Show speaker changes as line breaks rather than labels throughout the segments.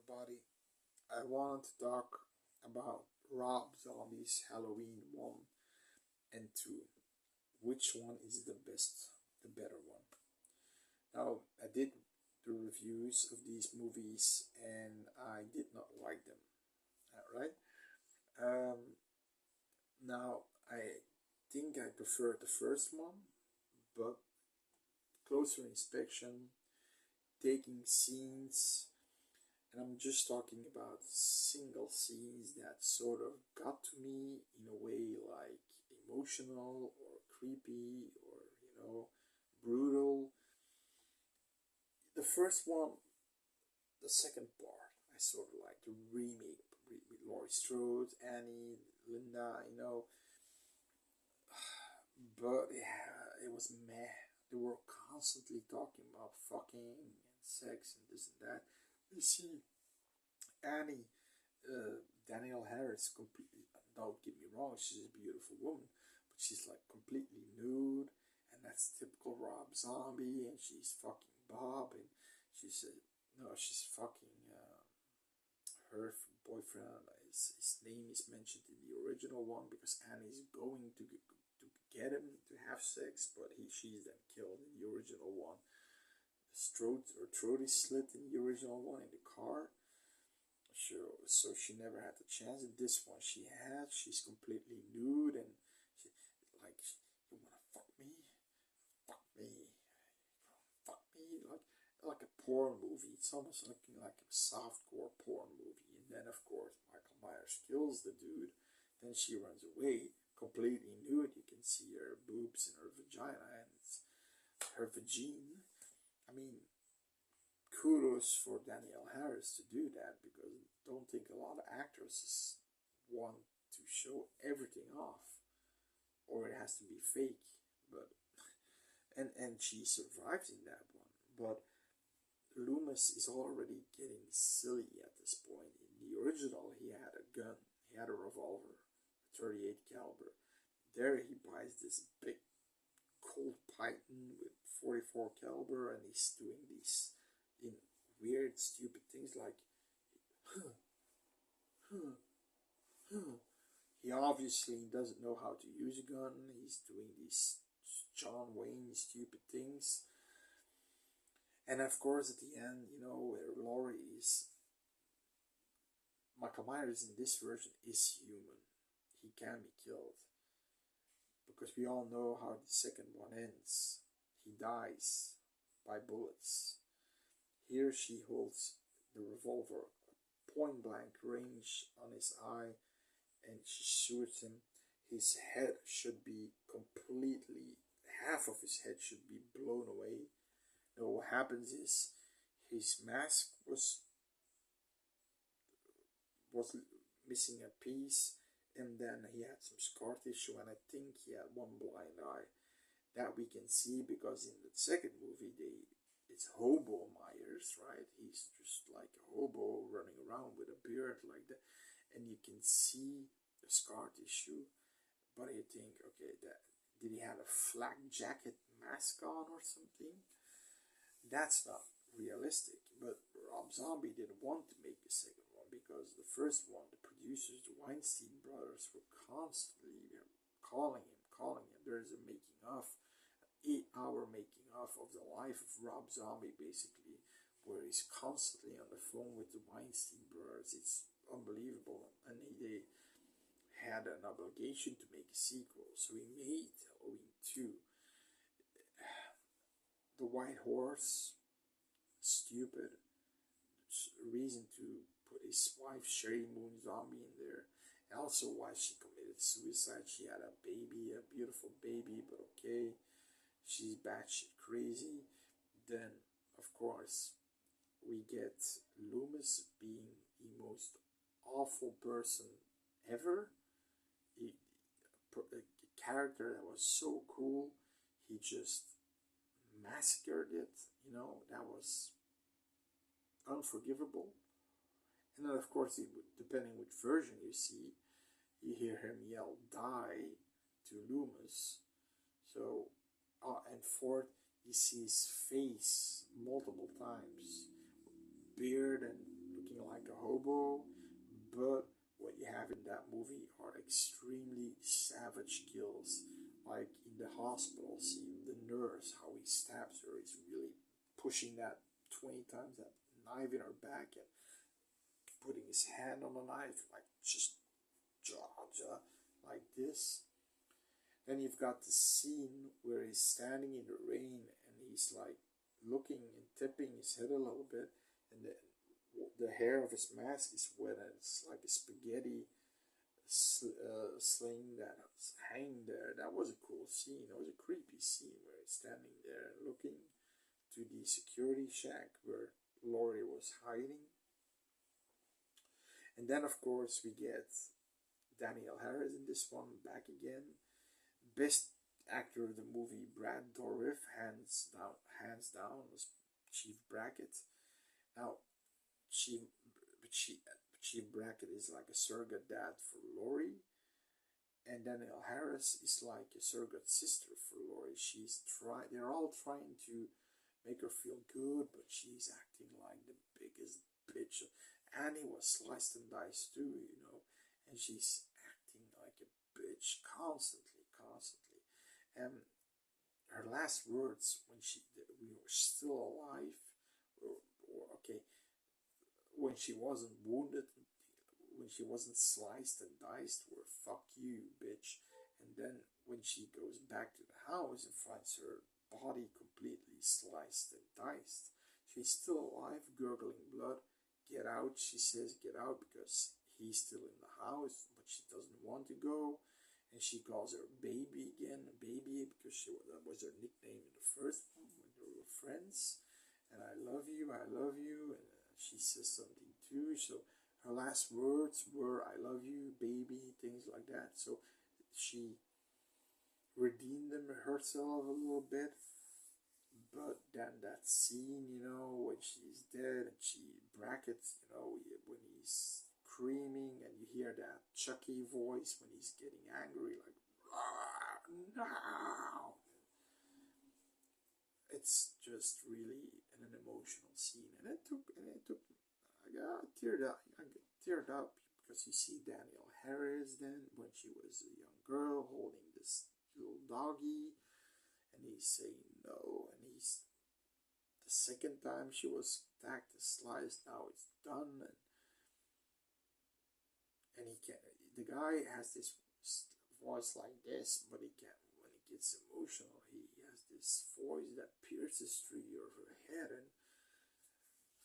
everybody. I wanted to talk about Rob Zombie's Halloween 1 and 2. Which one is the best, the better one? Now, I did the reviews of these movies and I did not like them. Alright? Um, now, I think I prefer the first one, but closer inspection, taking scenes, and I'm just talking about single scenes that sort of got to me in a way like emotional or creepy or, brutal. The first one, the second part, I sort of like the remake with Laurie Strode, Annie, Linda, but yeah, it was meh. They were constantly talking about fucking and sex and this and that. You see, Annie, Danielle Harris, completely, don't get me wrong, she's a beautiful woman, but she's like completely nude, and that's typical Rob Zombie, and she's fucking Bob, and she's, no, she's fucking, her boyfriend, his name is mentioned in the original one because Annie's going to get him to have sex, but she's then killed in the original one. Throat is slit in the original one in the car. So she never had the chance. In this one, she's completely nude and she, like, you wanna fuck me, fuck me, fuck me, like a porn movie. It's almost looking like a softcore porn movie. And then of course Michael Myers kills the dude. Then she runs away completely nude. You can see her boobs and her vagina, and it's her vagine. I mean, kudos for Danielle Harris to do that, because I don't think a lot of actresses want to show everything off, or it has to be fake. But and she survives in that one. But Loomis is already getting silly at this point. In the original, he had a gun, he had a revolver, a 38 caliber. There he buys this big Colt Python with 44 caliber, and he's doing these in weird, stupid things like, he obviously doesn't know how to use a gun. He's doing these John Wayne stupid things. And of course, at the end, Laurie is, Michael Myers in this version is human. He can be killed. Because we all know how the second one ends. He dies by bullets. Here she holds the revolver point blank range on his eye, and she shoots him. His head should be completely, half of his head should be blown away. Now what happens is his mask was missing a piece, and then he had some scar tissue, and I think he had one blind eye. That we can see because in the second movie it's Hobo Myers, right? He's just like a hobo running around with a beard like that, and you can see the scar tissue. But you think, okay, did he have a flak jacket mask on or something? That's not realistic. But Rob Zombie didn't want to make the second one because the first one, the producers, the Weinstein brothers, were constantly calling him. There's a making of, an 8-hour making of the life of Rob Zombie, basically, where he's constantly on the phone with the Weinstein brothers. It's unbelievable, and they had an obligation to make a sequel, so he made Halloween 2. The White Horse, stupid, reason to put his wife Sherry Moon Zombie in there, and also why she committed suicide. She had a baby, a beautiful baby, but okay, she's batshit crazy. Then, of course, we get Loomis being the most awful person ever. A character that was so cool, he just massacred it. That was unforgivable. And then, of course, depending which version you see, you hear him yell "die" to Loomis. So, and fourth, you see his face multiple times, beard and looking like like a hobo, but what you have in that movie are extremely savage kills. Like in the hospital scene, the nurse, how he stabs her, he's really pushing that 20 times, that knife in her back, and putting his hand on the knife, like just like this. Then you've got the scene where he's standing in the rain and he's like looking and tipping his head a little bit, and the hair of his mask is wet and it's like a spaghetti sling that's hanging there. That was a cool scene. It was a creepy scene where he's standing there looking to the security shack where Laurie was hiding. And then, of course, we get Daniel Harris in this one back again. Best actor of the movie, Brad Dourif, hands down, was Chief Brackett. Now, Chief Brackett is like a surrogate dad for Laurie, and Danielle Harris is like a surrogate sister for Laurie. They're all trying to make her feel good, but she's acting like the biggest bitch. Annie was sliced and diced too, and she's acting like a bitch constantly. And her last words when we were still alive, okay, when she wasn't wounded, when she wasn't sliced and diced, were "fuck you, bitch." And then when she goes back to the house and finds her body completely sliced and diced, she's still alive, gurgling blood. Get out, she says, get out, because he's still in the house, but she doesn't want to go. And she calls her baby again, baby, because that was her nickname in the first one when they were friends. And I love you, and she says something too. So her last words were "I love you, baby," things like that. So she redeemed herself a little bit. But then that scene, when she's dead and Brackett, when he's screaming and you hear that Chucky voice when he's getting angry, like, no! It's just really an emotional scene, and it took. I got teared up because you see Danielle Harris then when she was a young girl holding this little doggy, and he's saying no, and he's the second time she was attacked and sliced. Now it's done, and he can't. The guy has this voice like this, but he can't. When he gets emotional, he has this voice that pierces through your head, and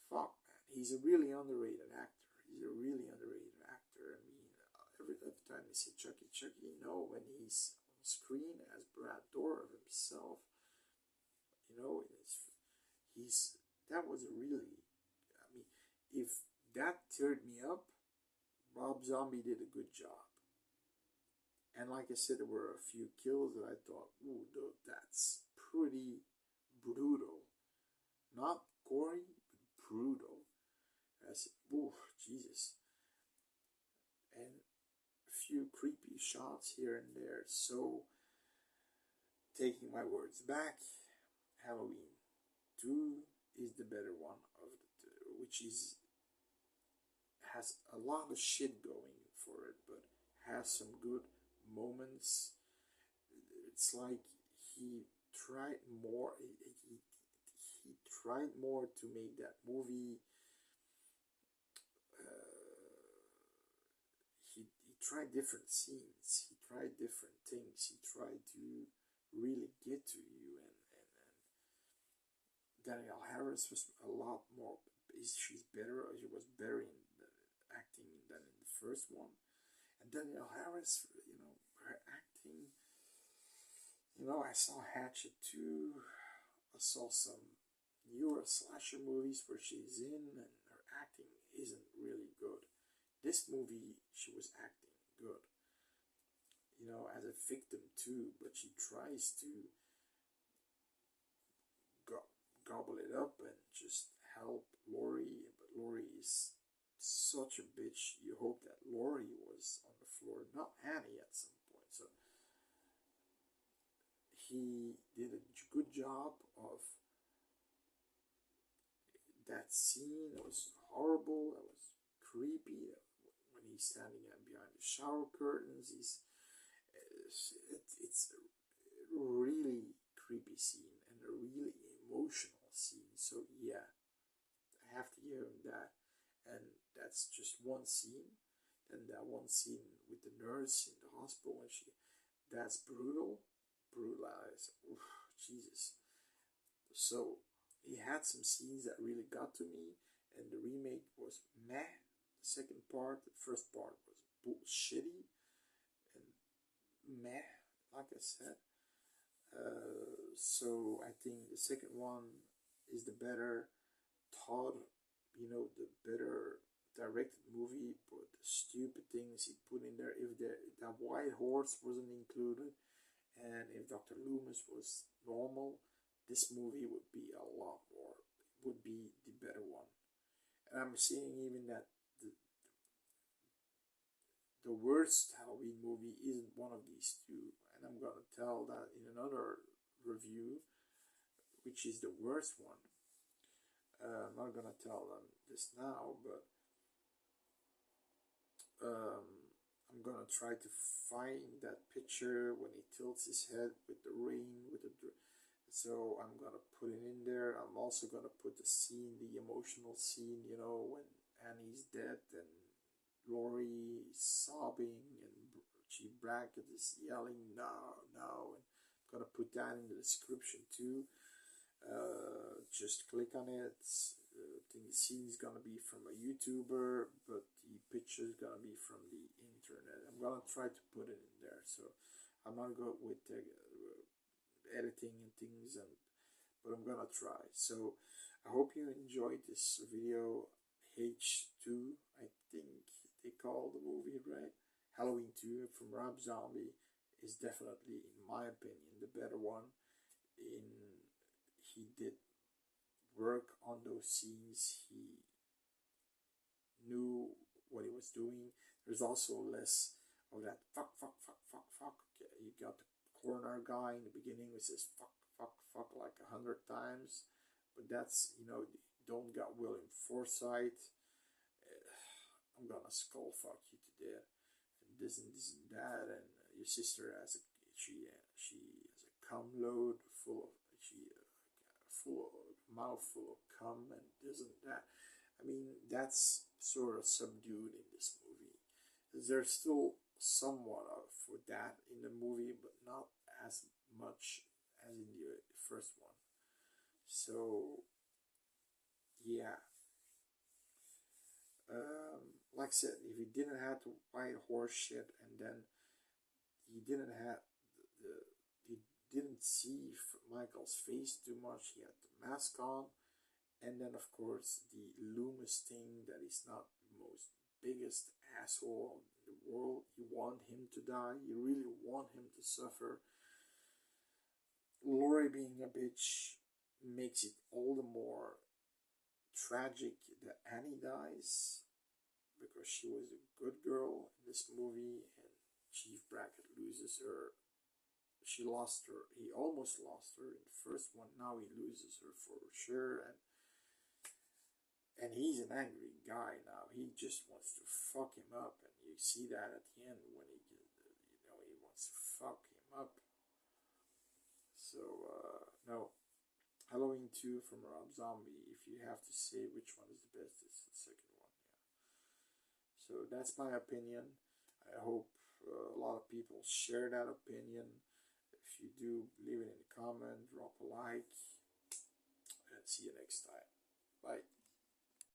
fuck, man, he's a really underrated actor. I mean, every time you see Chucky, when he's on screen as Brad Dourif himself, that was really. I mean, if that teared me up, Rob Zombie did a good job. And like I said, there were a few kills that I thought, ooh, that's pretty brutal. Not gory, but brutal. I said, ooh, Jesus. And a few creepy shots here and there. So, taking my words back, Halloween 2 is the better one of the two, which has a lot of shit going for it, but has some good moments. It's like he tried more. He tried more to make that movie. He tried different scenes. He tried different things. He tried to really get to you, and Danielle Harris was a lot more. She's better. She was better in the acting than in the first one. And Danielle Harris, her acting. I saw Hatchet 2. I saw some newer slasher movies where she's in, and her acting isn't really good. This movie, she was acting good. As a victim too, but she tries to gobble it up and just help Laurie, but Laurie is such a bitch. You hope that Laurie was on the floor, not Annie at some point. So he did a good job of that scene. It was horrible. It was creepy when he's standing behind the shower curtains. It's a really creepy scene and a really emotional scene. So yeah, I have to give him that. And that's just one scene. And that one scene with the nurse in the hospital when that's brutal. Brutalized. Oof, Jesus. So he had some scenes that really got to me, and the remake was meh. The second part, the first part was bullshitty and meh, like I said. So I think the second one is the better thought, the better directed movie, but the stupid things he put in there. If that white horse wasn't included, and if Dr. Loomis was normal, this movie would be a lot more, would be the better one. And I'm seeing even that the worst Halloween movie isn't one of these two, and I'm gonna tell that in another review, which is the worst one. I'm not gonna tell them this now, but I'm gonna try to find that picture when he tilts his head with the ring, so I'm gonna put it in there. I'm also gonna put the scene, the emotional scene, when Annie's dead and Laurie is sobbing and Brackett is yelling no, no, and I'm gonna put that in the description too. Just click on it. I think the scene is gonna be from a YouTuber, but the picture is gonna be from the internet. I'm gonna try to put it in there, so I'm not good with editing and things, but I'm gonna try. So I hope you enjoyed this video. H2, I think they call the movie, right? Halloween 2 from Rob Zombie is definitely, in my opinion, the better one. He did work on those scenes. He knew what he was doing. There's also less of that fuck. Okay, you got the coroner guy in the beginning who says fuck like 100 times, but that's, don't got William Forsythe. I'm gonna skull fuck you to death, and this and that, and your sister has she has a cum load full of mouthful of cum and this and that. I mean, that's sort of subdued in this movie. There's still somewhat of for that in the movie, but not as much as in the first one. So yeah, like I said, if he didn't have the white horse shit, and then he didn't have he didn't see Michael's face too much, he had the mask on, and then of course the Loomis thing, that he's not the most biggest asshole in the world. You want him to die, you really want him to suffer. Laurie being a bitch makes it all the more tragic that Annie dies, because she was a good girl in this movie, and Chief Brackett loses her. He almost lost her in the first one. Now he loses her for sure, and he's an angry guy now. He just wants to fuck him up, and you see that at the end when he wants to fuck him up. So no, Halloween 2 from Rob Zombie. If you have to say which one is the best, it's the second one. Yeah. So that's my opinion. I hope a lot of people share that opinion. If you do, leave it in the comment, drop a like, and see you next time.